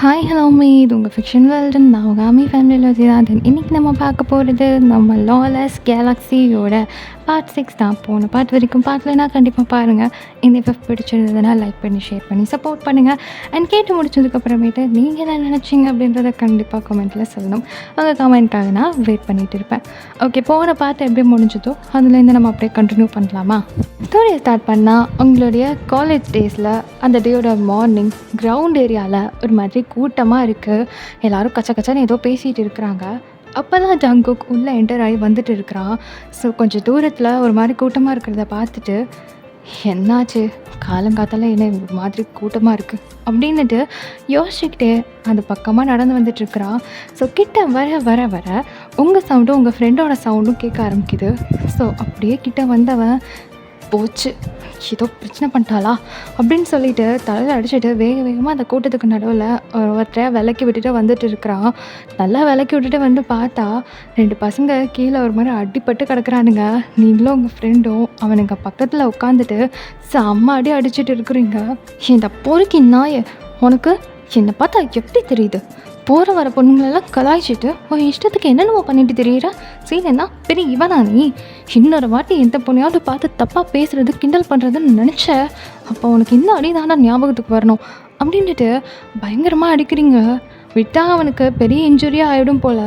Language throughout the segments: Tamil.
ஹாய் ஹலோ இது உங்கள் ஃபிக்ஷன் வேர்ல்டு. நான் உங்கள் ஆமி ஃபேமிலியில் ஜீராதன். இன்றைக்கி நம்ம பார்க்க போகிறது நம்ம லாலஸ் கேலக்ஸியோட பார்ட் 6 தான். போன பார்ட் வரைக்கும் பார்க்கலனா கண்டிப்பாக பாருங்கள். இந்த எஃப் பிடிச்சிருந்ததுன்னா லைக் பண்ணி ஷேர் பண்ணி சப்போர்ட் பண்ணுங்கள். அண்ட் கேட்டு முடிச்சதுக்கப்புறமேட்டு நீங்கள் என்ன நினச்சிங்க அப்படின்றத கண்டிப்பாக கமெண்ட்டில் சொல்லணும். உங்கள் கமெண்ட்காக நான் வெயிட் பண்ணிகிட்டு இருப்பேன். ஓகே, போன பார்ட் எப்படி முடிஞ்சதோ அதுலேருந்து நம்ம அப்படியே கண்டினியூ பண்ணலாமா? ஸ்டோரியை ஸ்டார்ட் பண்ணால் உங்களுடைய காலேஜ் டேஸில் அந்த டேயோட மார்னிங் கிரவுண்ட் ஏரியாவில் ஒரு மாதிரி கூட்டமாக இருக்குது. எல்லோரும் கச்ச கச்சன்னு ஏதோ பேசிகிட்டு இருக்கிறாங்க. அப்போ தான் ஜங்குக் உள்ளே என்டர் ஆகி வந்துட்டு இருக்கிறான். ஸோ கொஞ்சம் தூரத்தில் ஒரு மாதிரி கூட்டமாக இருக்கிறத பார்த்துட்டு, என்னாச்சு காலங்காத்தால என்ன ஒரு மாதிரி கூட்டமாக இருக்குது அப்படின்னுட்டு யோசிச்சுக்கிட்டே அந்த பக்கமாக நடந்து வந்துட்டுருக்குறான். ஸோ கிட்ட வர வர வர உங்கள் சவுண்டும் உங்கள் ஃப்ரெண்டோட சவுண்டும் கேட்க ஆரம்பிக்குது. ஸோ அப்படியே கிட்ட வந்தவன், போச்சு ஏதோ பிரச்சனை பண்ணிட்டாளா அப்படின்னு சொல்லிட்டு தலையில் அடிச்சுட்டு வேக வேகமாக அந்த கூட்டத்துக்கு நடுவில் ஒருத்தரையா விலக்கி விட்டுட்டு வந்துட்டு இருக்கிறான். நல்லா விலக்கி விட்டுட்டு வந்து பார்த்தா 2 பசங்க கீழே ஒரு மாதிரி அடிப்பட்டு கிடக்குறானுங்க. நீங்களும் உங்கள் ஃப்ரெண்டும் அவனுங்க பக்கத்தில் உட்காந்துட்டு செம்ம அடி அடிச்சுட்டு இருக்கிறீங்க. இந்த பொறுக்கி நாயை, உனக்கு என்னை பார்த்தா எப்படி தெரியுது? போகிற வர பொண்ணுங்களெல்லாம் கலாய்ச்சிட்டு உன் இஷ்டத்துக்கு என்னென்னமோ பண்ணிட்டு தெரியுற சீனா பெரிய இவனா நீ? இன்னொரு வாட்டி எந்த பொண்ணையாவது பார்த்து தப்பாக பேசுகிறது கிண்டல் பண்ணுறதுன்னு நினச்ச அப்போ உனக்கு இந்த அடிதானா ஞாபகத்துக்கு வரணும் அப்படின்ட்டு பயங்கரமாக அடிக்கிறீங்க. விட்டால் அவனுக்கு பெரிய இன்ஜுரியாக ஆகிடும் போல்.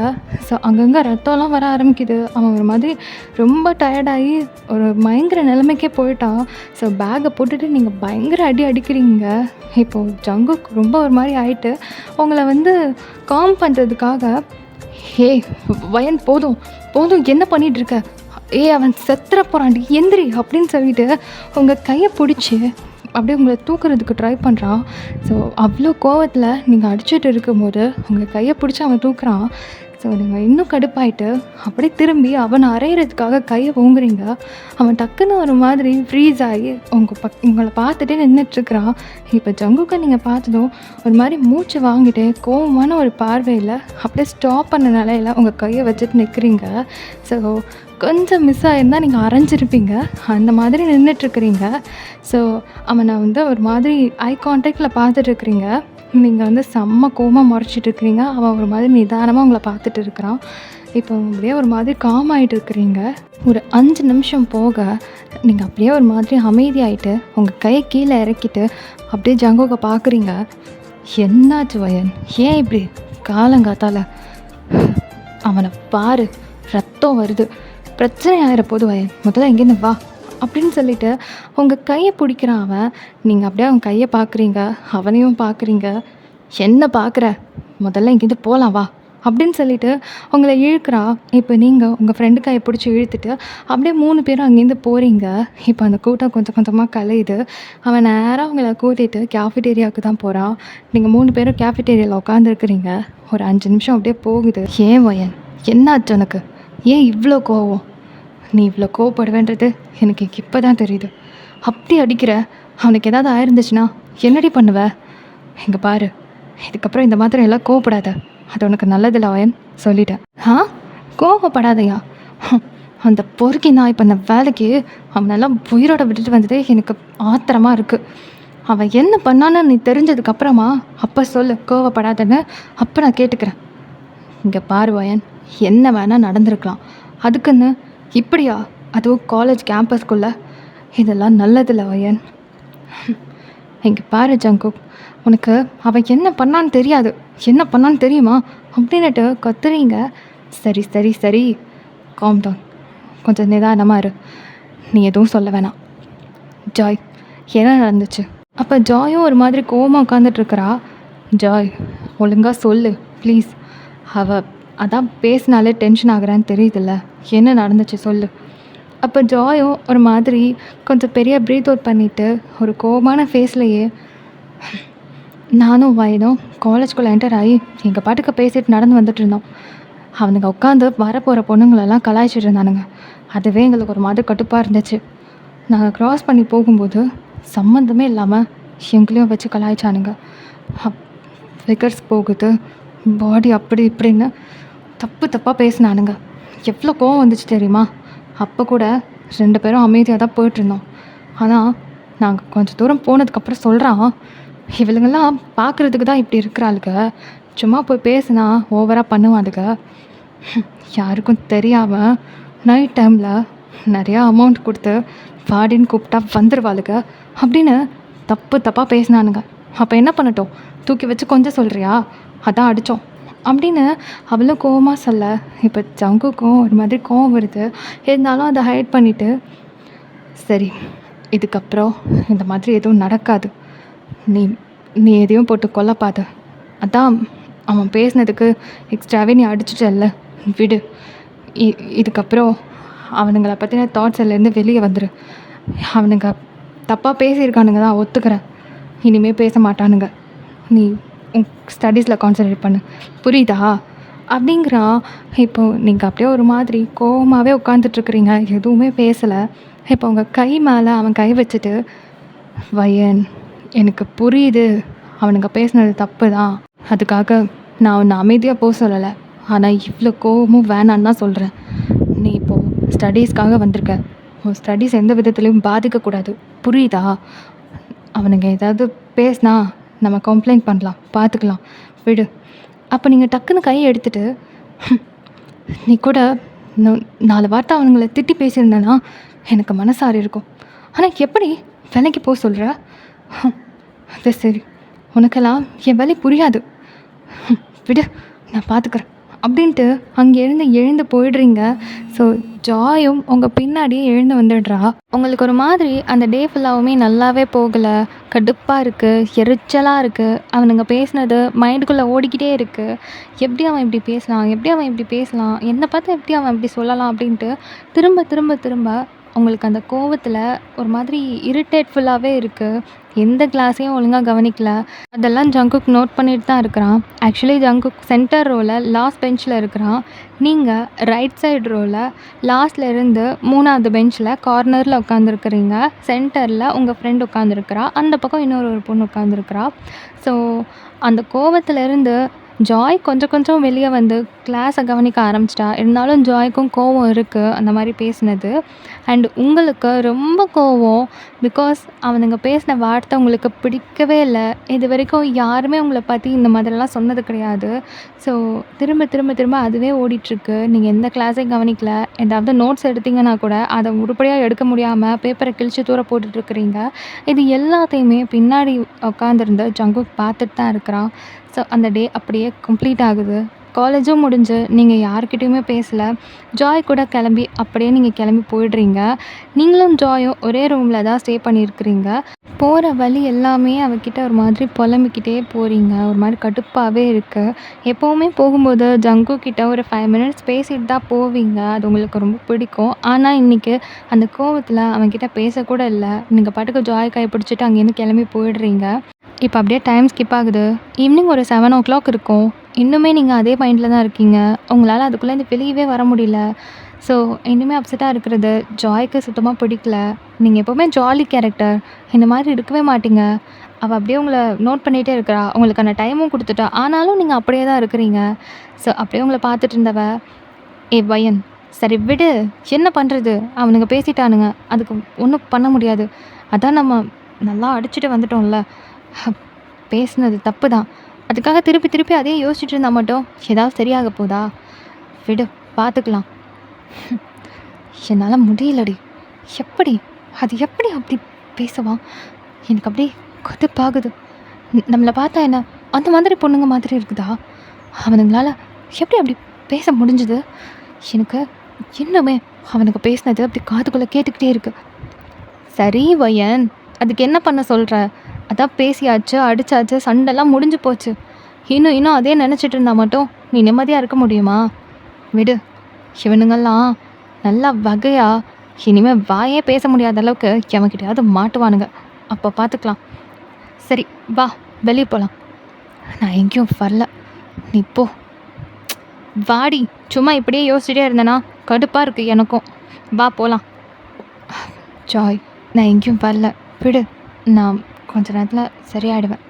ஸோ அங்கங்கே ரத்தம்லாம் வர ஆரம்பிக்குது. அவன் ஒரு மாதிரி ரொம்ப டயர்டாகி ஒரு பயங்கர நிலைமைக்கே போயிட்டான். ஸோ பேக்கை போட்டுட்டு நீங்கள் பயங்கர அடிக்கிறீங்க. இப்போது ஜங்குக்கு ரொம்ப ஒரு மாதிரி ஆகிட்டு உங்களை வந்து காம் பண்ணுறதுக்காக, ஹே வயன் போதும் போதும் என்ன பண்ணிகிட்ருக்க, அவன் செத்துற போகிறான்டி எந்திரி அப்படின்னு சொல்லிட்டு உங்கள் கையை பிடிச்சி அப்படியே உங்களை தூக்குறதுக்கு ட்ரை பண்ணுறான். ஸோ அவ்வளோ கோவத்தில் நீங்கள் அடிச்சுட்டு இருக்கும்போது உங்கள் கையை பிடிச்சி அவன் தூக்குறான். ஸோ நீங்கள் இன்னும் கடுப்பாயிட்டு அப்படியே திரும்பி அவனை அரைகிறதுக்காக கையை ஓங்குறீங்க. அவன் டக்குன்னு ஒரு மாதிரி ஃப்ரீஸ் ஆகி உங்களை பார்த்துட்டே நின்றுட்டுருக்குறான். இப்போ ஜங்குக்கை நீங்கள் பார்த்ததும் ஒரு மாதிரி மூச்சு வாங்கிட்டு கோவமான ஒரு பார்வையில் அப்படியே ஸ்டாப் பண்ண நிலையில் உங்கள் கையை வச்சுட்டு நிற்கிறீங்க. ஸோ கொஞ்சம் மிஸ் ஆகிருந்தால் நீங்கள் அரைஞ்சிருப்பீங்க. அந்த மாதிரி நின்றுட்டுருக்குறீங்க. ஸோ அவனை வந்து ஒரு மாதிரி ஐ கான்டாக்டில் பார்த்துட்ருக்குறீங்க. நீங்கள் வந்து செம்ம கோவமாக முறைச்சிட்ருக்கிறீங்க. அவன் ஒரு மாதிரி நிதானமாக உங்களை பார்த்துட்டு இருக்கிறான். இப்போ அப்படியே ஒரு மாதிரி காம் ஆகிட்டு இருக்கிறீங்க. ஒரு 5 நிமிஷம் போக நீங்கள் அப்படியே ஒரு மாதிரி அமைதியாகிட்டு உங்கள் கையை கீழே இறக்கிட்டு அப்படியே ஜங்குக்கை பார்க்குறீங்க. என்னாச்சு வயன், ஏன் இப்படி காலங்காத்தால்? அவனை பாரு, ரத்தம் வருது, பிரச்சனை ஆகிற போது வயன், முதல்ல எங்கேருந்து வா அப்படின்னு சொல்லிவிட்டு உங்கள் கையை பிடிக்கிறான் அவன். நீங்கள் அப்படியே அவன் கையை பார்க்குறீங்க, அவனையும் பார்க்குறீங்க. என்ன பார்க்குற, முதல்ல இங்கேருந்து போகலாம் வா அப்படின்னு சொல்லிவிட்டு உங்களை இழுக்கிறான். இப்போ நீங்கள் உங்கள் ஃப்ரெண்டு கையை பிடிச்சி இழுத்துட்டு அப்படியே 3 பேரும் அங்கேருந்து போகிறீங்க. இப்போ அந்த கூட்டம் கொஞ்சம் கொஞ்சமாக கலையுது. அவன் நேராக உங்களை கூட்டிகிட்டு கேஃபிடேரியாவுக்கு தான் போகிறான். நீங்கள் 3 பேரும் கேஃபிடேரியாவில் உட்காந்துருக்குறீங்க. ஒரு 5 நிமிஷம் அப்படியே போகுது. ஏன் வயன், என்னாச்சு உனக்கு? ஏன் இவ்வளோ கோவம்? நீ இவ்வளோ கோவப்படுவேன்றது எனக்கு இப்போ தான் தெரியுது. அப்படி அடிக்கிற, அவனுக்கு ஏதாவது ஆயிருந்துச்சுன்னா என்னடி பண்ணுவ? இங்கே பாரு, இதுக்கப்புறம் இந்த மாதிரி எல்லாம் கோவப்படாத, அது உனக்கு நல்லதில்ல வயன், சொல்லிட்டேன். கோவப்படாதையா? அந்த பொறுக்கி நான் இப்போ அந்த வேலைக்கு அவனெல்லாம் உயிரோட விட்டுட்டு வந்ததே எனக்கு ஆத்திரமாக இருக்குது. அவன் என்ன பண்ணான்னு நீ தெரிஞ்சதுக்கப்புறமா அப்போ சொல்லு கோவப்படாதன்னு, அப்போ நான் கேட்டுக்கிறேன். இங்கே பாரு வயன், என்ன வேணால் நடந்திருக்கலாம், அதுக்குன்னு இப்படியா? அதுவும் காலேஜ் கேம்பஸ்குள்ளே, இதெல்லாம் நல்லதில்லை வயன். இங்கே பாரு ஜங்குக், உனக்கு அவன் என்ன பண்ணான்னு தெரியாது, என்ன பண்ணான்னு தெரியுமா அப்படின்னுட்டு கத்துறீங்க. சரி சரி சரி, காம் டவுன், கொஞ்சம் நிதானமாக இரு, நீ எதுவும் சொல்ல வேணாம். ஜாய், என்ன நடந்துச்சு? அப்போ ஜாயும் ஒரு மாதிரி கோவமாக உட்காந்துட்ருக்குறா. ஜாய், ஒழுங்காக சொல்லு ப்ளீஸ். அதான் பேசினாலே டென்ஷன் ஆகுறான்னு தெரியுதுல்ல, என்ன நடந்துச்சு சொல்லு. அப்போ ஜாயும் ஒரு மாதிரி கொஞ்சம் பெரிய ப்ரீத் அவுட் பண்ணிவிட்டு ஒரு கோபமான ஃபேஸ்லையே, நானும் வயனும் காலேஜ்குள்ளே என்டர் ஆகி எங்கள் பாட்டுக்கு பேசிட்டு நடந்து வந்துட்டு இருந்தோம். அவனுங்க உட்காந்து வரப்போகிற பொண்ணுங்களெல்லாம் கலாய்ச்சிட்டு இருந்தானுங்க. அதுவே எங்களுக்கு ஒரு மாதிரி கடுப்பாக இருந்துச்சு. நாங்கள் க்ராஸ் பண்ணி போகும்போது சம்மந்தமே இல்லாமல் எங்களையும் வச்சு கலாய்ச்சானுங்க. ஃபிகர்ஸ் போகுது, பாடி அப்படி இப்படின்னு தப்பாக பேசினானுங்க. எவ்வளோ கோவம் வந்துச்சு தெரியுமா? அப்போ கூட 2 பேரும் அமைதியாக தான் போயிட்டுருந்தோம். ஆனால் நாங்கள் கொஞ்சம் தூரம் போனதுக்கப்புறம் சொல்கிறான், இவளுங்கெல்லாம் பார்க்குறதுக்கு தான் இப்படி இருக்கிறாளுங்க. சும்மா போய் பேசுனா ஓவராக பண்ணுவாளுங்க. யாருக்கும் தெரியாமல் நைட் டைமில் நிறையா அமௌண்ட் கொடுத்து வாடின்னு கூப்பிட்டா வந்துடுவாளுங்க அப்படின்னு தப்பாக பேசினானுங்க. அப்போ என்ன பண்ணட்டும், தூக்கி வச்சு கொஞ்சம் சொல்கிறியா, அதான் அடித்தோம் அப்படின்னு அவளும் கோவமாக சொல்ல, இப்போ ஜங்குக்கும் ஒரு மாதிரி கோவம் வருது. இருந்தாலும் அதை ஹைட் பண்ணிவிட்டு, சரி இதுக்கப்புறம் இந்த மாதிரி எதுவும் நடக்காது, நீ நீ எதையும் போட்டு கொல்லப்பாத, அதான் அவன் பேசினதுக்கு எக்ஸ்ட்ராவே நீ அடிச்சிட்டல்ல, விடு. இதுக்கப்புறம் அவனுங்களை பற்றின தாட்ஸ் எல்லேருந்து வெளியே வந்துடு. அவனுங்க தப்பாக பேசியிருக்கானுங்க தான், ஒத்துக்கிறேன். இனிமேல் பேச மாட்டானுங்க. நீ உன் ஸ்டடீஸில் கான்சன்ட்ரேட் பண்ணு, புரியுதா அப்படிங்கிறான். இப்போது நீங்கள் அப்படியே ஒரு மாதிரி கோவமாகவே உட்காந்துட்ருக்குறீங்க, எதுவுமே பேசலை. இப்போ உங்கள் கை மேலே அவன் கை வச்சுட்டு, வயன் எனக்கு புரியுது, அவனுங்க பேசுனது தப்பு தான், அதுக்காக நான் உன்னை அமைதியாக போக சொல்லலை, ஆனால் இவ்வளோ கோவமும் வேணான்னு தான் சொல்கிறேன். நீ இப்போது ஸ்டடீஸ்க்காக வந்திருக்க, உன் ஸ்டடீஸ் எந்த விதத்துலையும் பாதிக்கக்கூடாது, புரியுதா? அவனுங்க ஏதாவது பேசினா நம்ம கம்ப்ளைண்ட் பண்ணலாம், பார்த்துக்கலாம், விடு. அப்போ நீங்கள் டக்குன்னு கையை எடுத்துகிட்டு, நீ கூட 4 வார்த்தை அவனுங்களை திட்டி பேசியிருந்தேன்னா எனக்கு மனசாரி இருக்கும். ஆனால் எப்படி வேலைக்கு போக சொல்கிற? அது சரி, உனக்கெல்லாம் என் வேலை புரியாது, விடு, நான் பார்த்துக்கிறேன் அப்படின்ட்டு அங்கேருந்து எழுந்து போயிடுறீங்க. ஸோ ஜாயும் உங்கள் பின்னாடியே எழுந்து வந்துடுறா. உங்களுக்கு ஒரு மாதிரி அந்த டே ஃபுல்லாகவுமே நல்லாவே போகலை, கடுப்பாக இருக்குது, எரிச்சலாக இருக்குது. அவனுங்க பேசினது மைண்டுக்குள்ளே ஓடிக்கிட்டே இருக்குது. எப்படி அவன் இப்படி பேசலாம், என்னை பார்த்து எப்படி அவன் இப்படி சொல்லலாம் அப்படின்ட்டு திரும்ப திரும்ப திரும்ப உங்களுக்கு அந்த கோவத்தில் ஒரு மாதிரி இரிட்டேட்ஃபுல்லாகவே இருக்குது. எந்த கிளாஸையும் ஒழுங்காக கவனிக்கல. அதெல்லாம் ஜங்குக் நோட் பண்ணிட்டு தான் இருக்கிறான். ஆக்சுவலி ஜங்குக் சென்டர் ரோவில் லாஸ்ட் பெஞ்சில் இருக்கிறான். நீங்கள் ரைட் சைடு ரோவில் லாஸ்ட்டில் இருந்து 3வது பெஞ்சில் கார்னரில் உட்காந்துருக்குறீங்க. சென்டரில் உங்கள் ஃப்ரெண்ட் உட்காந்துருக்குறா, அந்த பக்கம் இன்னொரு பொண்ணு உட்காந்துருக்குறா. ஸோ அந்த கோவத்திலேருந்து ஜாய் கொஞ்சம் வெளியே வந்து கிளாஸை கவனிக்க ஆரம்பிச்சிட்டா. இருந்தாலும் ஜாய்க்கும் கோவம் இருக்குது அந்த மாதிரி பேசினது. அண்ட் உங்களுக்கு ரொம்ப கோவம், பிகாஸ் அவனுங்க பேசின வார்த்தை உங்களுக்கு பிடிக்கவே இல்லை. இது வரைக்கும் யாருமே உங்களை பற்றி இந்த மாதிரிலாம் சொன்னது கிடையாது. ஸோ திரும்ப திரும்ப திரும்ப அதுவே ஓடிட்டுருக்கு. நீங்கள் எந்த கிளாஸையும் கவனிக்கல. ஏதாவது நோட்ஸ் எடுத்தீங்கன்னா கூட அதை உருப்படியாக எடுக்க முடியாமல் பேப்பரை கிழிச்சு தூர போட்டுட்ருக்குறீங்க. இது எல்லாத்தையுமே பின்னாடி உட்காந்துருந்து ஜங்குக் பார்த்துட்டு தான் இருக்கிறான். ஸோ அந்த டே அப்படியே கம்ப்ளீட் ஆகுது. காலேஜும் முடிஞ்சு நீங்கள் யார்கிட்டையுமே பேசலை. ஜாய் கூட அப்படியே நீங்கள் கிளம்பி போயிடுறீங்க. நீங்களும் ஜாயும் ஒரே ரூமில் தான் ஸ்டே பண்ணியிருக்கிறீங்க. போகிற வழி எல்லாமே அவகிட்ட ஒரு மாதிரி புலம்பிக்கிட்டே போகிறீங்க. ஒரு மாதிரி கடுப்பாகவே இருக்குது. எப்போவுமே போகும்போது ஜங்கு கிட்ட ஒரு 5 மினிட்ஸ் பேசிட்டு தான் போவீங்க. அது உங்களுக்கு ரொம்ப பிடிக்கும். ஆனால் இன்றைக்கி அந்த கோவத்தில் அவன்கிட்ட பேசக்கூட இல்லை. நீங்கள் பாட்டுக்கு ஜாய் கை பிடிச்சிட்டு அங்கேருந்து கிளம்பி போயிடுறீங்க. இப்போ அப்படியே டைம் ஸ்கிப் ஆகுது. ஈவினிங் ஒரு 7 o'clock இருக்கும். இன்னுமே நீங்கள் அதே மைண்டில் தான் இருக்கீங்க. உங்களால் அதுக்குள்ளேருந்து வெளியவே வர முடியல. ஸோ இன்னுமே அப்செட்டாக இருக்கிறது ஜாய்க்கு சுத்தமாக பிடிக்கல. நீங்கள் எப்போவுமே ஜாலி கேரக்டர், இந்த மாதிரி இருக்கவே மாட்டீங்க. அவள் அப்படியே உங்களை நோட் பண்ணிகிட்டே இருக்கிறா. உங்களுக்கான டைமும் கொடுத்துட்டா. ஆனாலும் நீங்கள் அப்படியே தான் இருக்கிறீங்க. ஸோ அப்படியே உங்களை பார்த்துட்டு இருந்தவ, வயன் சரி விடு, என்ன பண்ணுறது, அவனுங்க பேசிட்டானுங்க, அதுக்கு ஒன்றும் பண்ண முடியாது, அதான் நம்ம நல்லா அடிச்சுட்டு வந்துட்டோம்ல, பேசுனது தப்பு தான், அதுக்காக திருப்பி அதே யோசிச்சுட்டு இருந்தால் மட்டும் ஏதாவது சரியாக போதா, விடு பார்த்துக்கலாம். என்னால் முடியலடி. எப்படி அப்படி பேசுவான், எனக்கு அப்படியே கடுப்பாகுது. நம்மளை பார்த்தா என்ன அந்த மாதிரி பொண்ணுங்க மாதிரி இருக்குதா, அவனுங்களால எப்படி அப்படி பேச முடிஞ்சுது, எனக்கு இன்னுமே அவனுக்கு பேசினது அப்படி காதுக்குள்ளே கேட்டுக்கிட்டே இருக்கு. சரி வயன், அதுக்கு என்ன பண்ண சொல்கிற, அதான் பேசியாச்சு, அடித்தாச்சு, சண்டைலாம் முடிஞ்சு போச்சு. இன்னும் அதே நினச்சிட்டு இருந்தால் மட்டும் நீ நிம்மதியாக இருக்க முடியுமா, விடு. இவனுங்கெல்லாம் நல்லா வகையாக இனிமேல் வாயே பேச முடியாத அளவுக்கு எவன்கிட்டயாவது மாட்டுவானுங்க, அப்போ பார்த்துக்கலாம். சரி வா வெளியே போகலாம். நான் எங்கேயும் வரல, நீ போ. வாடி, சும்மா இப்படியே யோசிச்சுட்டே இருந்தேன்னா கடுப்பாக இருக்குது எனக்கும், வா போகலாம். ஜாய், நான் எங்கேயும் வரல, விடு, நான் கொஞ்ச நேரத்தில் சரியாயிடுவேன்.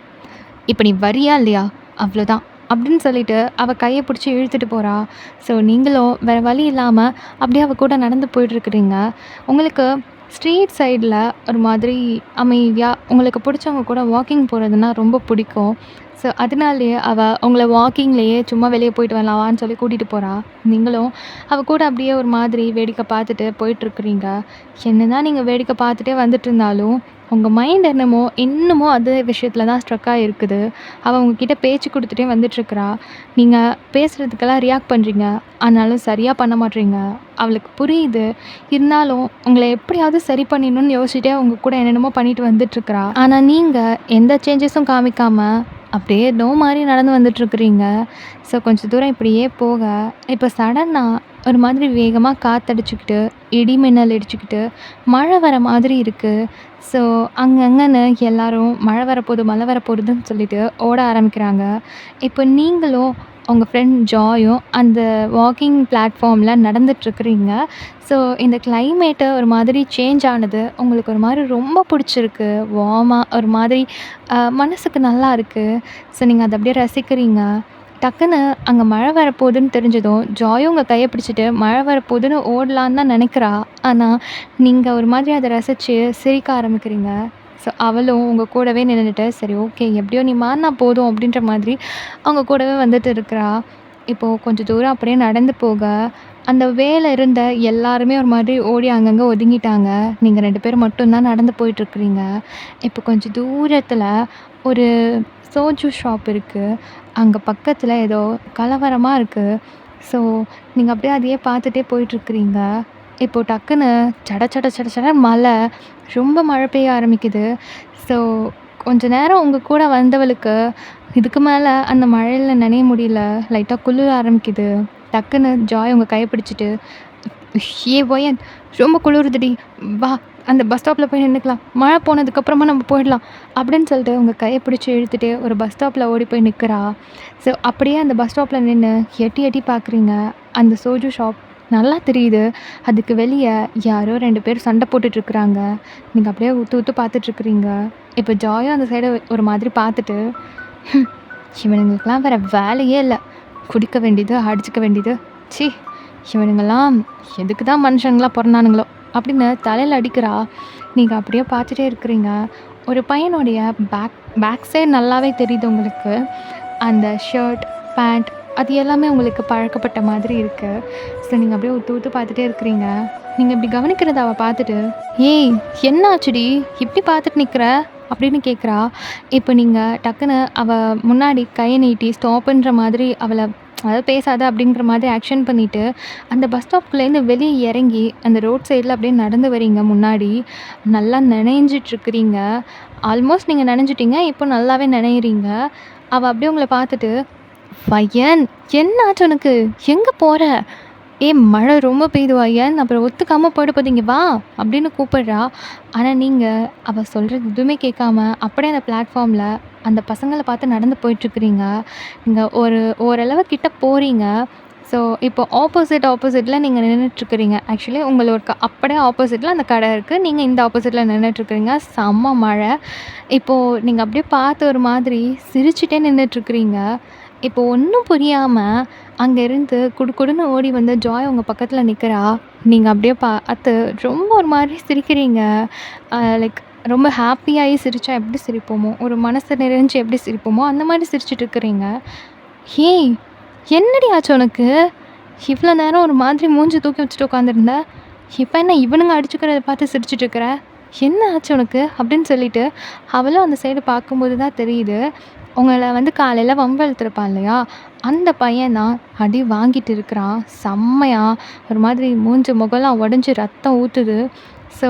இப்போ நீ வரியா இல்லையா, அவ்வளோதான் அப்படின்னு சொல்லிட்டு அவள் கையை பிடிச்சி இழுத்துட்டு போகிறா. ஸோ நீங்களும் வேறு வழி இல்லாமல் அப்படியே அவள் கூட நடந்து போயிட்டுருக்குறீங்க. உங்களுக்கு ஸ்ட்ரீட் சைடில் ஒரு மாதிரி அமைதியாக உங்களுக்கு பிடிச்சவங்க கூட வாக்கிங் போகிறதுனா ரொம்ப பிடிக்கும். ஸோ அதனாலேயே அவள் உங்களை வாக்கிங்லேயே சும்மா வெளியே போயிட்டு வரலாவான்னு சொல்லி கூட்டிகிட்டு போகிறா. நீங்களும் அவள் கூட அப்படியே ஒரு மாதிரி வேடிக்கை பார்த்துட்டு போயிட்டுருக்குறீங்க. என்ன தான் நீங்கள் வேடிக்கை பார்த்துட்டே வந்துட்டு இருந்தாலும் உங்கள் மைண்ட் என்னமோ இன்னமும் அதே விஷயத்தில் தான் ஸ்ட்ரக்காக இருக்குது. அவள் உங்ககிட்ட பேச்சு கொடுத்துட்டே வந்துட்டுருக்குறா. நீங்கள் பேசுகிறதுக்கெல்லாம் ரியாக்ட் பண்ணுறீங்க, ஆனாலும் சரியாக பண்ண மாட்றீங்க. அவளுக்கு புரியுது. இருந்தாலும் உங்களை எப்படியாவது சரி பண்ணிடணும்னு யோசிச்சுட்டே உங்க கூட என்னென்னமோ பண்ணிட்டு வந்துட்டுருக்குறா. ஆனால் நீங்கள் எந்த சேஞ்சஸும் காமிக்காமல் அப்படியே ஏதோ மாதிரி நடந்து வந்துட்டுருக்குறீங்க. ஸோ கொஞ்சம் தூரம் இப்படியே போக இப்போ சடனாக ஒரு மாதிரி வேகமாக காற்றடிச்சிக்கிட்டு இடி மின்னல் இடிச்சுக்கிட்டு மழை வர மாதிரி இருக்குது. ஸோ அங்கங்கன்னு எல்லாரும் மழை வரப்போகுது மழை வரப்போகுதுன்னு சொல்லிட்டு ஓட ஆரம்பிக்கிறாங்க. இப்போ நீங்களும் உங்கள் ஃப்ரெண்ட் ஜாயும் அந்த வாக்கிங் பிளாட்ஃபார்மில் நடந்துட்டுருக்குறீங்க. ஸோ இந்த கிளைமேட்டு ஒரு மாதிரி சேஞ்ச் ஆனது உங்களுக்கு ஒரு மாதிரி ரொம்ப பிடிச்சிருக்கு. வார்மாக ஒரு மாதிரி மனசுக்கு நல்லா இருக்குது. ஸோ நீங்கள் அதை அப்படியே ரசிக்கிறீங்க. டக்குன்னு அங்கே மழை வரப்போகுதுன்னு தெரிஞ்சதும் ஜாயும் உங்கள் கையை பிடிச்சிட்டு மழை வரப்போகுதுன்னு ஓடலான்னு தான் நினைக்கிறா. ஆனால் நீங்கள் ஒரு மாதிரி அதை ரசித்து சிரிக்க ஆரம்பிக்கிறீங்க. ஸோ அவளும் உங்கள் கூடவே நின்றுட்டு சரி ஓகே எப்படியோ நீ மாறினா போதும் அப்படின்ற மாதிரி அவங்க கூடவே வந்துட்டு இருக்கிறா. இப்போது கொஞ்சம் தூரம் அப்படியே நடந்து போக அந்த வேலை இருந்த எல்லாருமே ஒரு மாதிரி ஓடி அங்கங்கே ஒதுங்கிட்டாங்க. நீங்கள் 2 பேர் மட்டும்தான் நடந்து போயிட்டுருக்குறீங்க. இப்போ கொஞ்சம் தூரத்தில் ஒரு சோஜு ஷாப் இருக்குது. அங்கே பக்கத்தில் ஏதோ கலவரமாக இருக்குது. ஸோ நீங்கள் அப்படியே அதையே பார்த்துட்டே போயிட்டுருக்குறீங்க. இப்போது டக்குன்னு சட சட சட சட மழை ரொம்ப மழை பெய்ய ஆரம்பிக்குது. ஸோ கொஞ்ச நேரம் உங்கள் கூட வந்தவளுக்கு இதுக்கு மேலே அந்த மழையில் நனைய முடியல. லைட்டாக குளிர ஆரம்பிக்குது. டக்குன்னு ஜாய் உங்கள் கையை பிடிச்சிட்டு ஏ ஒயன் ரொம்ப குளிருதுடி வா அந்த பஸ் ஸ்டாப்பில் போய் நின்றுக்கலாம், மழை போனதுக்கப்புறமா நம்ம போயிடலாம் அப்படின்னு சொல்லிட்டு உங்கள் கையை பிடிச்சி இழுத்துட்டு ஒரு பஸ் ஸ்டாப்பில் ஓடி போய் நிற்கிறா. ஸோ அப்படியே அந்த பஸ் ஸ்டாப்பில் நின்று எட்டி எட்டி பார்க்குறீங்க. அந்த சோஜு ஷாப் நல்லா தெரியுது. அதுக்கு வெளியே யாரோ 2 பேர் சண்டை போட்டுட்ருக்குறாங்க. நீங்கள் அப்படியே ஊற்று ஊற்று பார்த்துட்ருக்குறீங்க. இப்போ ஜாயும் அந்த சைடை ஒரு மாதிரி பார்த்துட்டு இவனுங்களுக்கெல்லாம் வேறு வேலையே இல்லை, குடிக்க வேண்டியது அடிச்சுக்க வேண்டியது, சி இவனுங்கெல்லாம் எதுக்கு தான் மனுஷங்களாம் பிறந்தானுங்களோ அப்படின்னு தலையில் அடிக்கிறா. நீங்கள் அப்படியே பார்த்துட்டே இருக்கிறீங்க. ஒரு பையனுடைய பேக் சைடு நல்லாவே தெரியுது உங்களுக்கு. அந்த ஷர்ட் பேண்ட் அது எல்லாமே உங்களுக்கு பழக்கப்பட்ட மாதிரி இருக்குது. ஸோ நீங்கள் அப்படியே ஊற்று ஊற்று பார்த்துட்டே இருக்கிறீங்க. நீங்கள் இப்படி கவனிக்கிறத அவள் பார்த்துட்டு ஏய் என்ன ஆச்சுடி இப்படி பார்த்துட்டு நிற்கிற அப்படின்னு கேட்குறா. இப்போ நீங்கள் டக்குன்னு அவள் முன்னாடி கையை நீட்டி ஸ்டாப்புன்ற மாதிரி அவளை அதாவது பேசாத அப்படிங்கிற மாதிரி ஆக்ஷன் பண்ணிவிட்டு அந்த பஸ் ஸ்டாப்குள்ளேருந்து வெளியே இறங்கி அந்த ரோட் சைடில் அப்படியே நடந்து வரீங்க. முன்னாடி நல்லா நனைஞ்சிட்ருக்குறீங்க. ஆல்மோஸ்ட் நீங்கள் நனைஞ்சிட்டிங்க. இப்போ நல்லாவே நனையிறீங்க. அவள் அப்படியே உங்களை பார்த்துட்டு பையன் என்ன ஆச்சு உனக்கு, எங்கே போகிற, மழை ரொம்ப பெய்யுது ஐயன், அப்புறம் ஒத்துக்காமல் போயிட போது இங்கே வா அப்படின்னு கூப்பிடுறா. ஆனால் நீங்கள் அவள் சொல்கிறது எதுவுமே கேட்காம அப்படியே அந்த பிளாட்ஃபார்மில் அந்த பசங்களை பார்த்து நடந்து போயிட்டுருக்குறீங்க. நீங்கள் ஓரளவு கிட்ட போகிறீங்க. ஸோ இப்போ ஆப்போசிட்டில் நீங்கள் நின்றுட்டுருக்குறீங்க. ஆக்சுவலி உங்களுக்கு அப்படியே ஆப்போசிட்டில் அந்த கடை இருக்குது. நீங்கள் இந்த ஆப்போசிட்டில் நின்றுட்டுருக்குறீங்க. செம்ம மழை. இப்போது நீங்கள் அப்படியே பார்த்து ஒரு மாதிரி சிரிச்சுட்டே நின்றுட்டுருக்குறீங்க. இப்போ ஒன்றும் புரியாமல் அங்கேருந்து குடுகுடுன்னு ஓடி வந்து ஜாய் உங்கள் பக்கத்தில் நிற்கிறா. நீங்கள் அப்படியே பார்த்து ரொம்ப ஒரு மாதிரி சிரிக்கிறீங்க. லைக் ரொம்ப ஹாப்பியாகி சிரித்தா எப்படி சிரிப்போமோ, ஒரு மனசு நிறைஞ்சு எப்படி சிரிப்போமோ அந்த மாதிரி சிரிச்சிட்டு இருக்கிறீங்க. ஏய் என்னடி ஆச்சு உனக்கு, இவ்வளோ நேரம் ஒரு மாதிரி மூஞ்சி தூக்கி வச்சுட்டு உட்காந்துருந்த, இப்போ என்ன இவனுங்க அடிச்சுக்கிறத பார்த்து சிரிச்சிட்டு இருக்கிற, என்ன ஆச்சு உனக்கு அப்படின்னு சொல்லிட்டு அவளும் அந்த சைடு பார்க்கும்போது தான் தெரியுது. உங்களை வந்து காலையில் வம்பிழுத்துருப்பான் இல்லையா, அந்த பையன் தான் அடி வாங்கிட்டு இருக்கிறான் செம்மையாக. ஒரு மாதிரி மூஞ்சி முகம்லாம் உடஞ்சி ரத்தம் ஊற்றுது. ஸோ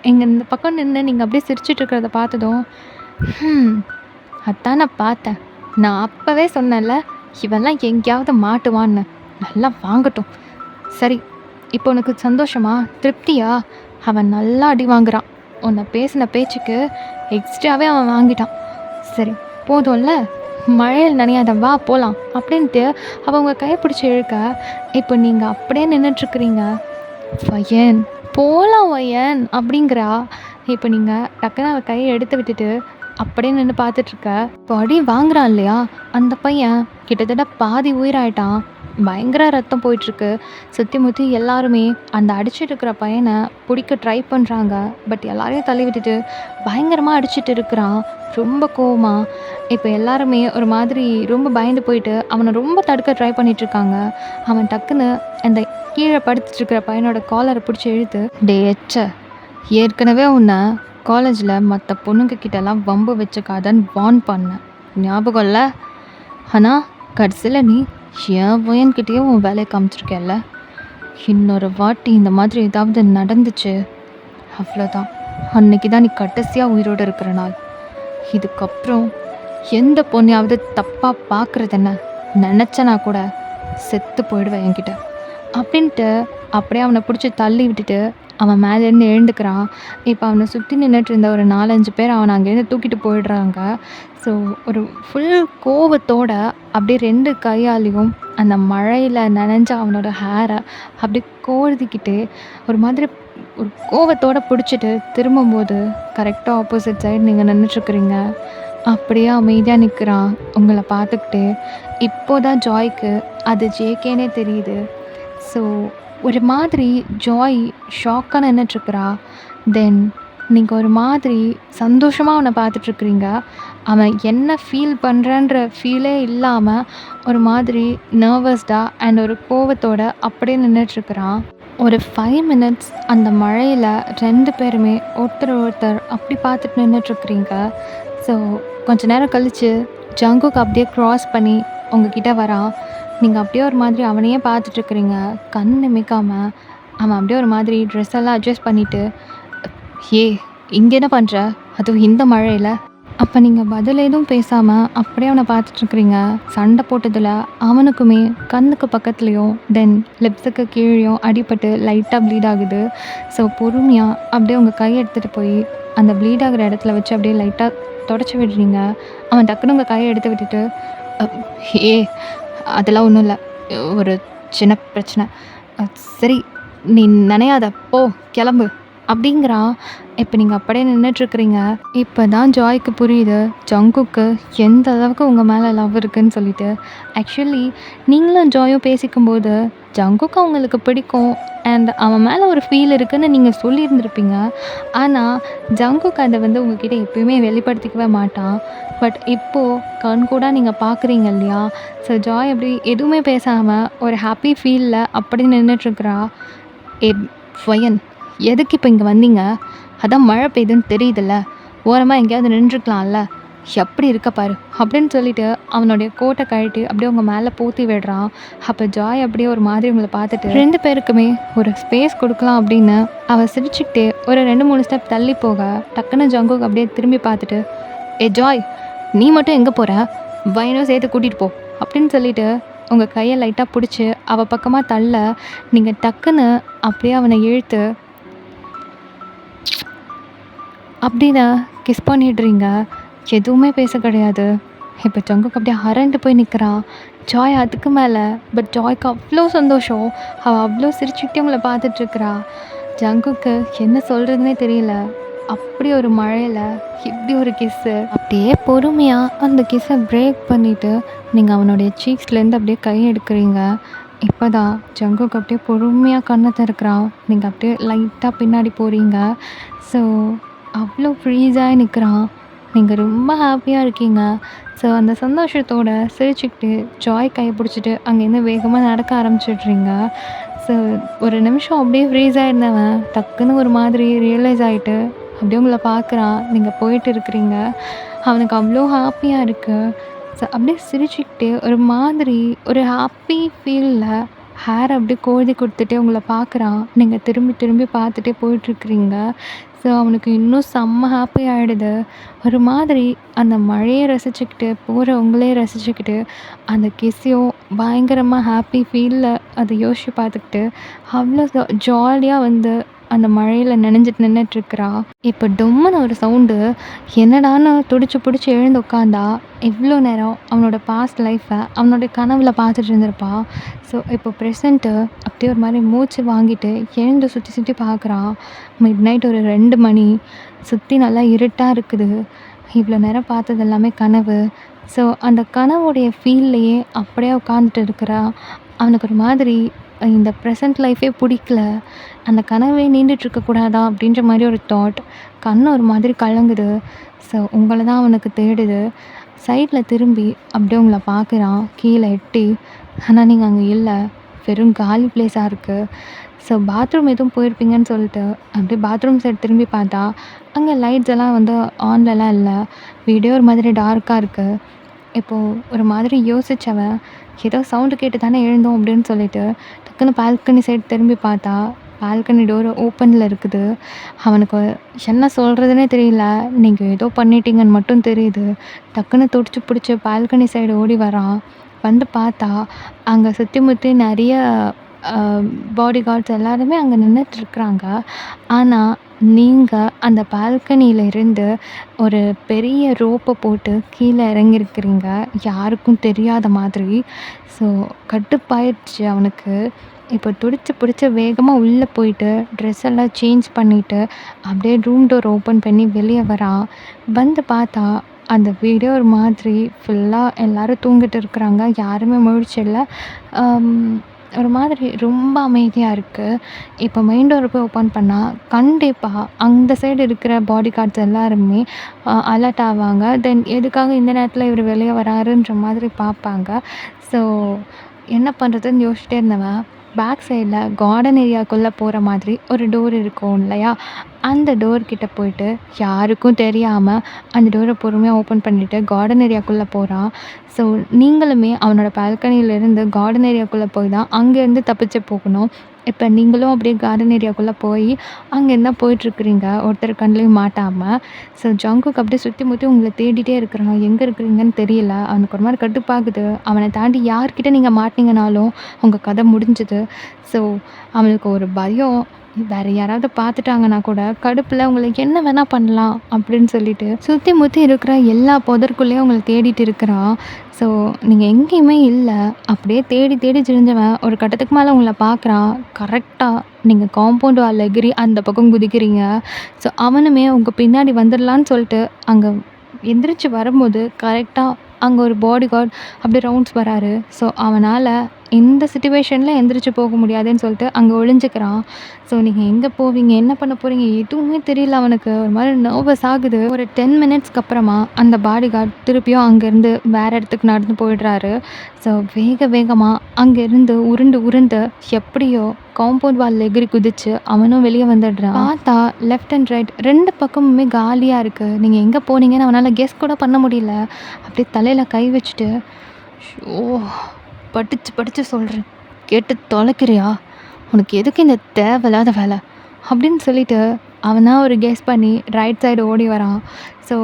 இங்கே இந்த பக்கம் நின்று நீங்கள் அப்படியே சிரிச்சிட்டு இருக்கிறத பார்த்ததும் அதான் நான் பார்த்தேன், நான் அப்போவே சொன்னேன்ல இவெல்லாம் எங்கேயாவது மாட்டுவான்னு, நல்லா வாங்கட்டும். சரி இப்போ உனக்கு சந்தோஷமா, திருப்தியா? அவன் நல்லா அடி வாங்குறான். உன்னை பேசின பேச்சுக்கு எக்ஸ்ட்ராவே அவன் வாங்கிட்டான். சரி போதும்ல, மழையில் நனையாத வா போகலாம் அப்படின்ட்டு அவங்க கையை பிடிச்சி இழுக்க இப்போ நீங்கள் அப்படியே நின்றுட்டுருக்குறீங்க. வயன் போகலாம் வயன் அப்படிங்கிறா. இப்போ நீங்கள் டக்குன்னு அவள் கையை எடுத்து விட்டுட்டு அப்படியே நின்று பார்த்துட்ருக்க. இப்போ அடி வாங்குறான் இல்லையா அந்த பையன், கிட்டத்தட்ட பாதி உயிராயிட்டான். பயங்கர ரத்தம் போயிட்டுருக்கு. சுற்றி முற்றி எல்லாருமே அந்த அடிச்சிட்டு இருக்கிற பையனை பிடிக்க ட்ரை பண்ணுறாங்க. பட் எல்லாரையும் தள்ளி விட்டுட்டு பயங்கரமாக அடிச்சிட்டு இருக்கிறான் ரொம்ப கோவமா. இப்போ எல்லாருமே ஒரு மாதிரி ரொம்ப பயந்து போயிட்டு அவனை ரொம்ப தடுக்க ட்ரை பண்ணிகிட்ருக்காங்க. அவன் டக்குன்னு அந்த கீழே படுத்துட்டு இருக்கிற பையனோட காலரை பிடிச்சி இழுத்து, டே எச்ச, ஏற்கனவே உன்னை காலேஜில் மற்ற பொண்ணுங்க கிட்டலாம் வம்பு வச்சுக்காதன்னு வார்ன் பண்ணேன், ஞாபகம் இல்லை? ஆனால் கடைசியில் நீ என் பையன்கிட்டயே உன் வேலையை காமிச்சிருக்கேல்ல. இன்னொரு வாட்டி இந்த மாதிரி ஏதாவது நடந்துச்சு அவ்வளோதான், அன்னைக்கு தான் நீ கடைசியாக உயிரோடு இருக்கிற நாள். இதுக்கப்புறம் எந்த பொண்ணையாவது தப்பாக பார்க்குறது என்ன நினச்சனா கூட செத்து போயிடுவேன் என்கிட்ட அப்படின்ட்டு அப்படியே அவனை பிடிச்சி தள்ளி விட்டுட்டு அவன் மேலேருந்து எழுந்துக்கிறான். இப்போ அவனை சுற்றி நின்றுட்டு இருந்த ஒரு 4-5 பேர் அவனை அங்கேருந்து தூக்கிட்டு போயிடுறாங்க. ஸோ ஒரு ஃபுல் கோவத்தோட அப்படியே 2 கையாலையும் அந்த மழையில் நனைஞ்ச அவனோட ஹேரை அப்படியே கோர்த்திக்கிட்டு ஒரு மாதிரி ஒரு கோவத்தோட பிடிச்சிட்டு திரும்பும்போது கரெக்டாக ஆப்போசிட் சைடு நீங்கள் நின்றுட்டுருக்குறீங்க. அப்படியே அமைதியாக நிற்கிறான் உங்களை பார்த்துக்கிட்டு. இப்போ தான் ஜாய்க்கு அது ஜேகேனே தெரியுது. ஸோ ஒரு மாதிரி ஜாய் ஷாக்காக நின்றுட்டுருக்குறா. தென் நீங்கள் ஒரு மாதிரி சந்தோஷமாக அவனை பார்த்துட்ருக்குறீங்க. அவன் என்ன ஃபீல் பண்ணுறன்ற ஃபீலே இல்லாமல் ஒரு மாதிரி நர்வஸ்டாக அண்ட் ஒரு கோவத்தோட அப்படியே நின்றுட்டுருக்குறான். ஒரு 5 மினிட்ஸ் அந்த மழையில் 2 பேருமே ஒருத்தர் அப்படி பார்த்துட்டு நின்றுட்டுருக்குறீங்க. ஸோ கொஞ்ச நேரம் கழித்து ஜங்குக்கு அப்படியே க்ராஸ் பண்ணி உங்ககிட்ட வரான். நீங்கள் அப்படியே ஒரு மாதிரி அவனையே பார்த்துட்ருக்குறீங்க. கண் நிமிக்காமல் அவன் அப்படியே ஒரு மாதிரி ட்ரெஸ் எல்லாம் அட்ஜஸ்ட் பண்ணிவிட்டு, ஏ இங்கே என்ன பண்ணுற, அதுவும் இந்த மழையில்? அப்போ நீங்கள் பதில் எதுவும் பேசாமல் அப்படியே அவனை பார்த்துட்ருக்குறீங்க. சண்டை போட்டதில் அவனுக்குமே கண்ணுக்கு பக்கத்துலேயும் தென் லிப்ஸுக்கு கீழேயும் அடிபட்டு லைட்டாக ப்ளீட் ஆகுது. ஸோ பொறுமையாக அப்படியே உங்கள் கையை எடுத்துகிட்டு போய் அந்த ப்ளீட் ஆகிற இடத்துல வச்சு அப்படியே லைட்டாக தொடச்சி விடுறீங்க. அவன் டக்குன்னு உங்கள் கையை எடுத்து விட்டுட்டு, ஏ அதெல்லாம் ஒன்றும் இல்லை, ஒரு சின்ன பிரச்சனை, சரி நீ நனையாத, போ கிளம்பு அப்படிங்கிறான். இப்போ நீங்கள் அப்படியே நின்றுட்டுருக்குறீங்க. இப்போ தான் ஜாய்க்கு புரியுது ஜங்குக்கு எந்த அளவுக்கு உங்கள் மேலே லவ் இருக்குதுன்னு சொல்லிட்டு. ஆக்சுவலி நீங்களும் ஜாயும் பேசிக்கும்போது ஜங்குக்கு அவங்களுக்கு பிடிக்கும் அண்ட் அவன் மேலே ஒரு ஃபீல் இருக்குதுன்னு நீங்கள் சொல்லியிருந்துருப்பீங்க. ஆனால் ஜங்குக்கு அதை உங்ககிட்ட எப்பயுமே வெளிப்படுத்திக்கவே மாட்டான். பட் இப்போது கண் கூட நீங்கள் பார்க்குறீங்க இல்லையா? ஸோ ஜாய் அப்படி எதுவுமே பேசாமல் ஒரு ஹாப்பி ஃபீலில் அப்படி நின்றுட்டுருக்குறா. ஏ ஃபயன், எதுக்கு இப்போ இங்கே வந்தீங்க? அதான் மழை பெய்யுதுன்னு தெரியுதுல்ல, ஓரமாக எங்கேயாவது நின்றுருக்கலாம்ல, எப்படி இருக்க பாரு அப்படின்னு சொல்லிட்டு அவனுடைய கோட்டை கழட்டி அப்படியே உங்கள் மேலே போற்றி விடுறான். அப்போ ஜாய் அப்படியே ஒரு மாதிரி உங்களை பார்த்துட்டு 2 பேருக்குமே ஒரு ஸ்பேஸ் கொடுக்கலாம் அப்படின்னு அவள் சிரிச்சுக்கிட்டே ஒரு 2-3 ஸ்டெப் தள்ளி போக டக்குன்னு ஜங்குக்கு அப்படியே திரும்பி பார்த்துட்டு, ஏ ஜாய் நீ மட்டும் எங்கே போகிற, பையனும் சேர்த்து கூட்டிகிட்டு போ அப்படின்னு சொல்லிட்டு உங்கள் கையை லைட்டாக பிடிச்சி அவள் பக்கமாக தள்ள நீங்கள் டக்குன்னு அப்படியே அவனை இழுத்து அப்படின்னு கிஸ் பண்ணிடுறீங்க. எதுவுமே பேச கிடையாது. இப்போ ஜங்குக்கு அப்படியே அரண்டு போய் நிற்கிறான். ஜாய் அதுக்கு மேலே. பட் ஜாய்க்கு அவ்வளோ சந்தோஷம். அவள் அவ்வளோ சிரிச்சுக்கிட்டே உங்களை பார்த்துட்ருக்குறா. ஜங்குக்கு என்ன சொல்கிறதுனே தெரியல. அப்படி ஒரு மழையில் இப்படி ஒரு கிஸ்ஸு. அப்படியே பொறுமையாக அந்த கிஸ்ஸை பிரேக் பண்ணிவிட்டு நீங்கள் அவனுடைய சீக்ஸ்லேருந்து அப்படியே கை எடுக்கிறீங்க. இப்போ தான் ஜங்குக்கு அப்படியே பொறுமையாக கண்ணை திறக்கிறான். நீங்கள் அப்படியே லைட்டாக பின்னாடி போகிறீங்க. ஸோ அவ்வளோ ஃப்ரீஸாக நிற்கிறான். நீங்கள் ரொம்ப ஹாப்பியாக இருக்கீங்க. ஸோ அந்த சந்தோஷத்தோட சிரிச்சுக்கிட்டு ஜாய் கையை பிடிச்சிட்டு அங்கேருந்து வேகமாக நடக்க ஆரம்பிச்சிடுறீங்க. ஸோ ஒரு நிமிஷம் அப்படியே ஃப்ரீஸாக இருந்தவன் டக்குன்னு ஒரு மாதிரி ரியலைஸ் ஆகிட்டு அப்படியே உங்களை பார்க்குறான். நீங்கள் போயிட்டு இருக்கிறீங்க. அவனுக்கு அவ்வளோ ஹாப்பியாக இருக்குது. ஸோ அப்படியே சிரிச்சுக்கிட்டே ஒரு மாதிரி ஒரு ஹாப்பி ஃபீலில் ஹேர் அப்படியே கோதி கொடுத்துட்டே உங்களை பார்க்குறான். நீங்கள் திரும்பி திரும்பி பார்த்துட்டே போயிட்டுருக்குறீங்க. ஸோ அவனுக்கு இன்னும் செம்ம ஹாப்பி ஆகிடுது. ஒரு மாதிரி அந்த மழையை ரசிச்சுக்கிட்டு போகிற உங்களே ரசிச்சுக்கிட்டு அந்த கிஸ்ஸையும் பயங்கரமாக ஹாப்பி ஃபீலில் அதை யோசித்து பார்த்துக்கிட்டு அவ்வளோ ஜாலியாக அந்த மழையில் நனைஞ்சிட்டு நின்றுட்டுருக்குறா. இப்போ டொம்முன்னு ஒரு சவுண்டு. என்னடான்னு துடிச்சு பிடிச்சி எழுந்து உட்காந்தா இவ்வளோ நேரம் அவனோட பாஸ்ட் லைஃப்பை அவனோட கனவுல பார்த்துட்டு இருந்திருப்பா. ஸோ இப்போ ப்ரெசண்ட்டு அப்படியே ஒரு மாதிரி மூச்சு வாங்கிட்டு எழுந்து சுற்றி சுற்றி பார்க்குறான். மிட் நைட் ஒரு 2 மணி. சுற்றி நல்லா இருட்டாக இருக்குது. இவ்வளோ நேரம் பார்த்தது எல்லாமே கனவு. ஸோ அந்த கனவுடைய ஃபீல்லையே அப்படியே உட்காந்துட்டு இருக்கிறா. அவனுக்கு ஒரு மாதிரி இந்த ப்ரெசன்ட் லைஃபே பிடிக்கல. அந்த கனவே நீண்டுட்டு இருக்கக்கூடாதா அப்படின்ற மாரி ஒரு தாட். கண்ணு ஒரு மாதிரி கலங்குது. ஸோ உங்கள தான் அவனுக்கு தேடுது. சைட்ல திரும்பி அப்படியே உங்கள பார்க்குறான். கீழ எட்டி. ஆனா நீங்க அங்க இல்ல. வெறும் காலி பிளேஸா இருக்கு. ஸோ பாத்ரூம் எதுவும் போயிருப்பீங்கன்னு சொல்லிட்டு அப்படியே பாத்ரூம் சைடு திரும்பி பார்த்தா, அங்க லைட்ஸ் எல்லாம் வந்து ஆன்லலாம் இல்ல. வீடே ஒரு மாதிரி டார்க்கா இருக்கு. இப்போ ஒரு மாதிரி யோசிச்சவன், ஏதோ சவுண்டு கேட்டு தானே எழுந்தோம் அப்படின்னு சொல்லிட்டு, டக்குனு பால்கனி சைடு திரும்பி பார்த்தா, பால்கனி டோர் ஓப்பன்ல இருக்குது. அவனுக்கு என்ன சொல்றதுன்னே தெரியல. நீங்க ஏதோ பண்ணிட்டீங்கன்னு மட்டும் தெரியுது. டக்குனு துடிச்சு புடிச்சு பால்கனி சைடு ஓடி வரான். வந்து பார்த்தா, அங்க சுத்தி முத்தி நெறைய அ பாடி கார்ட்ஸ் எல்லாருமே அங்க நின்னுட்ருக்குறாங்க. ஆனா, நீங்க அந்த பால்கனியில இருந்து ஒரு பெரிய ரோப்ப போட்டு கீழ இறங்கியிருக்கிறீங்க. யாருக்கும் தெரியாத மாதிரி. ஸோ கடுப்பாயிருச்சு அவனுக்கு. இப்போ துடிச்சு புடிச்சு வேகமா உள்ள போயிட்டு, ட்ரெஸ் எல்லாம் சேஞ்ச் பண்ணிட்டு, அப்படியே ரூம் டோர் ஓப்பன் பண்ணி வெளிய வரான். வந்து பார்த்தா, அந்த வீடே ஒரு மாதிரி ஃபுல்லா எல்லாரும் தூங்கிட்டு இருக்கிறாங்க. யாருமே முழிச்சில்ல. அம் ஒரு மாதிரி ரொம்ப அமைதியா இருக்கு. இப்போ மெயின் டோர போய் ஓப்பன் பண்ணா, கண்டிப்பா அந்த சைடு இருக்கிற பாடி கார்ட்ஸ் எல்லாருமே அலர்ட் ஆவாங்க. தென் எதுக்காக இந்த நேரத்தில இவரு வெளிய வராருன்ற மாதிரி பார்ப்பாங்க. ஸோ என்ன பண்ணுறதுன்னு யோசிச்சிட்டே இருந்தவன், பேக் சைட்ல கார்டன் ஏரியாக்குள்ள போற மாதிரி ஒரு டோர் இருக்கும் இல்லையா? அந்த டோர் கிட்ட போயிட்டு யாருக்கும் தெரியாம அந்த டோர பொறுமையா ஓப்பன் பண்ணிட்டு கார்டன் ஏரியாக்குள்ள போறான். ஸோ நீங்களுமே அவனோட பால்கனியிலேருந்து கார்டன் ஏரியாக்குள்ள போய் தான் அங்கேருந்து தப்பிச்சு போகணும். இப்ப நீங்களும் அப்படியே கார்டன் ஏரியாக்குள்ள போய் அங்கேருந்து தான் போயிட்டுருக்கிறீங்க. ஒருத்தர் கண்லயும் மாட்டாம. ஸோ ஜங்குக் அப்படியே சுத்தி முத்தி உங்கள தேடிட்டே இருக்கிறான். எங்க இருக்கிறீங்கன்னு தெரியல. அவனுக்கு ஒரு மாரி கடுப்பாகுது. அவன தாண்டி யார்கிட்ட நீங்க மாட்டுனீங்கனாலும் உங்க கதை முடிஞ்சுது. ஸோ அவனுக்கு ஒரு பயம். வேற யாராவது பார்த்துட்டாங்கன்னா கூட கடுப்புல உங்கள என்ன வேணா பண்ணலாம் அப்படின்னு சொல்லிட்டு சுத்தி முத்தி இருக்கிற எல்லா புதருக்குள்ளேயும் உங்கள தேடிட்டு இருக்கிறான். ஸோ நீங்க எங்கேயுமே இல்ல. அப்படியே தேடி தேடி திரிஞ்சவன் ஒரு கட்டத்துக்கு மேல உங்கள பார்க்குறான். கரெக்ட்டா நீங்க காம்பவுண்ட் வால்ல எகிறி அந்த பக்கம் குதிக்கிறீங்க. ஸோ அவனுமே உங்க பின்னாடி வந்துடலான்னு சொல்லிட்டு அங்க எந்திரிச்சு வரும்போது கரெக்ட்டா அங்க ஒரு பாடி கார்ட் அப்படியே ரவுண்ட்ஸ் வராரு. ஸோ அவனால இந்த சிச்சுவேஷன்ல எந்திரிச்சு போக முடியாதுன்னு சொல்லிட்டு அங்க ஒளிஞ்சுக்கிறான். ஸோ நீங்க எங்க போவீங்க? என்ன பண்ண போறீங்க? எதுவுமே தெரியல அவனுக்கு. ஒரு மாரி நர்வஸ் ஆகுது. ஒரு 10 மினிட்ஸ்க்கு அப்புறமா அந்த பாடி கார்ட் திருப்பியும் அங்கேருந்து வேற இடத்துக்கு நடந்து போயிடுறாரு. ஸோ வேக வேகமா அங்கேருந்து உருண்டு உருண்டு எப்படியோ காம்பவுண்ட் வால்ல எகிறி குதிச்சு அவனும் வெளிய வந்துடுறான். பார்த்தா லெஃப்ட் அண்ட் ரைட் 2 பக்கமுமே காலியா இருக்கு. நீங்க எங்க போனீங்கன்னு அவனால கெஸ் கூட பண்ண முடியல. அப்படியே தலையில கை வச்சுட்டு, "ஷோ! படிச்சு படிச்சு சொல்றேன். கேட்டு தொலைக்கிறியா? உனக்கு எதுக்கு இந்த தேவையில்லாத வேலை?" அப்படின்னு சொல்லிட்டு அவனா ஒரு கெஸ் பண்ணி ரைட் சைடு ஓடி வரான். ஸோ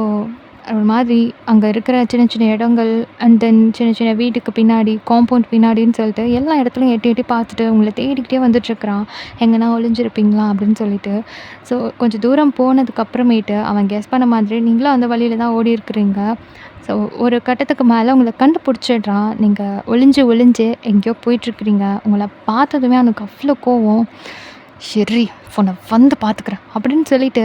ஒரு மாதிரி அங்க இருக்கிற சின்ன சின்ன இடங்கள் அண்ட் தென் சின்ன சின்ன வீட்டுக்கு பின்னாடி, காம்பவுண்ட் பின்னாடின்னு சொல்லிட்டு எல்லா இடத்துலயும் எட்டி எட்டி பார்த்துட்டு உங்கள தேடிக்கிட்டே வந்துட்டுருக்கிறான். எங்கனா ஒளிஞ்சிருப்பீங்களா அப்படின்னு சொல்லிட்டு. ஸோ கொஞ்சம் தூரம் போனதுக்கு அப்புறமேட்டு அவன் கெஸ் பண்ண மாதிரி நீங்களும் அந்த வழியில தான் ஓடியிருக்கிறீங்க. ஸோ ஒரு கட்டத்துக்கு மேல உங்கள கண்டுபிடிச்சிடுறான். நீங்க ஒளிஞ்சு ஒளிஞ்சு எங்கேயோ போயிட்டுருக்கிறீங்க. உங்கள பார்த்ததுமே அவனுக்கு அவ்வளோ கோவம். "சரி, உன்ன வந்து பார்த்துக்கிறேன்" அப்படின்னு சொல்லிட்டு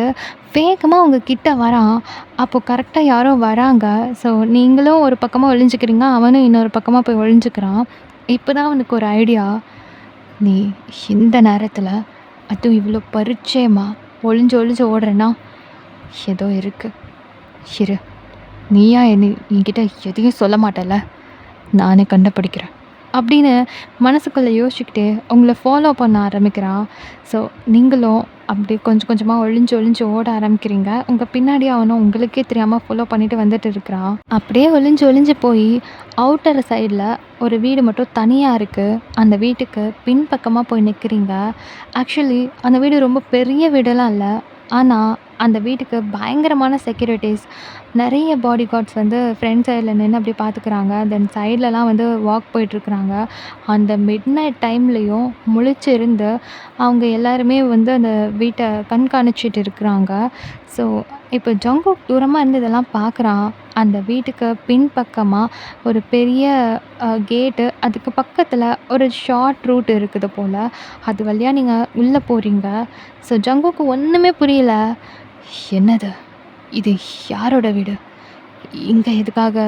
வேகமா உங்க கிட்ட வரான். அப்போ கரெக்ட்டா யாரோ வராங்க. ஸோ நீங்களும் ஒரு பக்கமா ஒளிஞ்சுக்கிறீங்க. அவனும் இன்னொரு பக்கமா போய் ஒளிஞ்சுக்கிறான். இப்பதான் அவனுக்கு ஒரு ஐடியா. "நீ இந்த நேரத்துல அதுவும் இவ்வளோ பரிச்சயமா ஒளிஞ்சு ஒளிஞ்சு ஓடுறேன்னா, ஏதோ இருக்கு. இரு. நீயா என்கிட்ட எதையும் சொல்ல மாட்டல்ல? நானே கண்டுபிடிக்கிறேன்" அப்படின்னு மனசுக்குள்ள யோசிச்சுக்கிட்டே உங்கள ஃபாலோ பண்ண ஆரம்பிக்கிறான். ஸோ நீங்களும் அப்படியே கொஞ்சம் கொஞ்சமா ஒளிஞ்சு ஒளிஞ்சு ஓட ஆரம்பிக்கிறீங்க. உங்க பின்னாடி அவனும் உங்களுக்கே தெரியாம ஃபாலோ பண்ணிட்டு வந்துட்டு இருக்கிறான். அப்படியே ஒளிஞ்சு ஒளிஞ்சு போய் அவுட்டர் சைடுல ஒரு வீடு மட்டும் தனியா இருக்கு. அந்த வீட்டுக்கு பின்பக்கமா போய் நிக்கிறீங்க. ஆக்சுவலி அந்த வீடு ரொம்ப பெரிய வீடெல்லாம் இல்ல. ஆனா அந்த வீட்டுக்கு பயங்கரமான செக்யூரிட்டீஸ். நெறைய பாடி கார்ட்ஸ் வந்து ஃப்ரண்ட் சைடுல நின்னு அப்படியே பார்த்துக்கிறாங்க. தென் சைட்லலாம் வந்து வாக் போயிட்டுருக்குறாங்க. அந்த மிட் நைட் டைம்லயும் முழிச்சு இருந்து அவங்க எல்லாருமே வந்து அந்த வீட்ட கண்காணிச்சுட்டு இருக்கிறாங்க. ஸோ இப்போ ஜங்குக் தூரமா இருந்து இதெல்லாம் பார்க்குறான். அந்த வீட்டுக்கு பின்பக்கமா ஒரு பெரிய கேட்டு. அதுக்கு பக்கத்துல ஒரு ஷார்ட் ரூட் இருக்குது போல. அது வழியா நீங்க உள்ள போறீங்க. ஸோ ஜங்குக்கு ஒண்ணுமே புரியல. "என்னது? இது யாரோட வீடு? இங்க எதுக்காக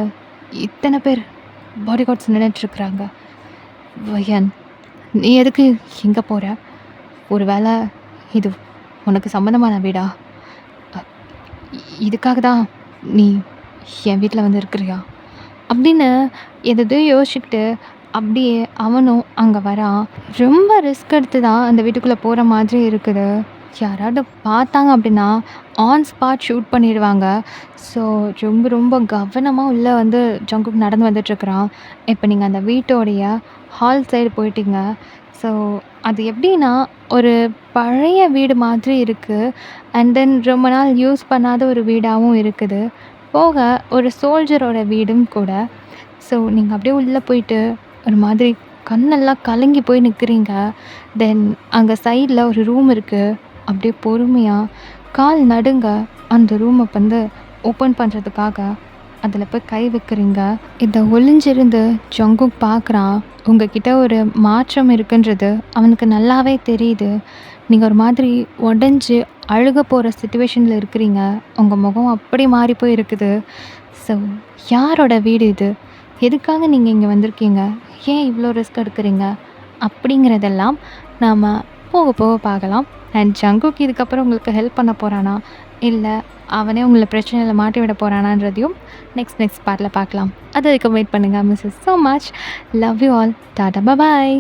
இத்தனை பேர் பாடி கார்ட்ஸ் நின்னுட்டுருக்குறாங்க? வயன், நீ எதுக்கு இங்கே போகிற? ஒரு வேளை இது உனக்கு சம்மந்தமான வீடா? அ, இதுக்காக தான் நீ என் வீட்டில் வந்து இருக்கிறியா அப்படின்னு எதோ யோசிச்சுக்கிட்டு அப்படியே அவனும் அங்கே வரான். ரொம்ப ரிஸ்க் எடுத்து தான் அந்த வீட்டுக்குள்ளே போகிற மாதிரி இருக்குது. யாராவது பார்த்தாங்க அப்படின்னா ஆன் ஸ்பாட் ஷூட் பண்ணிடுவாங்க. ஸோ ரொம்ப ரொம்ப கவனமாக உள்ளே வந்து ஜங்குக் நடந்து வந்துட்டுருக்குறான். இப்போ நீங்கள் அந்த வீட்டோடைய ஹால் சைடு போயிட்டீங்க. ஸோ அது எப்படின்னா ஒரு பழைய வீடு மாதிரி இருக்குது. அண்ட் தென் ரொம்ப நாள் யூஸ் பண்ணாத ஒரு வீடாகவும் இருக்குது. போக ஒரு சோல்ஜரோட வீடும் கூட. ஸோ நீங்கள் அப்படியே உள்ளே போயிட்டு ஒரு மாதிரி கண்ணெல்லாம் கலங்கி போய் நிற்கிறீங்க. தென் அங்கே சைடில் ஒரு ரூம் இருக்குது. அப்படியே பொறுமையாக கால் நடுங்க அந்த ரூமை வந்து ஓப்பன் பண்ணுறதுக்காக அதில் போய் கை வைக்கிறீங்க. இதை ஒளிஞ்சிருந்து ஜங்குக் பார்க்குறான். உங்ககிட்ட ஒரு மாற்றம் இருக்குன்றது அவனுக்கு நல்லாவே தெரியுது. நீங்கள் ஒரு மாதிரி உடஞ்சி அழுக போகிற சுச்சுவேஷனில் இருக்கிறீங்க. உங்கள் முகம் அப்படி மாறி போய் இருக்குது. ஸோ யாரோட வீடு இது? எதுக்காக நீங்கள் இங்கே வந்திருக்கீங்க? ஏன் இவ்வளோ ரிஸ்க் எடுக்கிறீங்க? அப்படிங்கிறதெல்லாம் நாம் போக போக பார்க்கலாம். அண்ட் ஜங்குக் இதுக்கப்புறம் உங்களுக்கு ஹெல்ப் பண்ண போகிறானா, இல்லை அவனே உங்களை பிரச்சனையில் மாட்டி விட போகிறானான்றதையும் நெக்ஸ்ட் பார்ட்டில் பார்க்கலாம். அது வரைக்கும் வெயிட் பண்ணுங்கள். Miss so much. Love you all. Tata bye.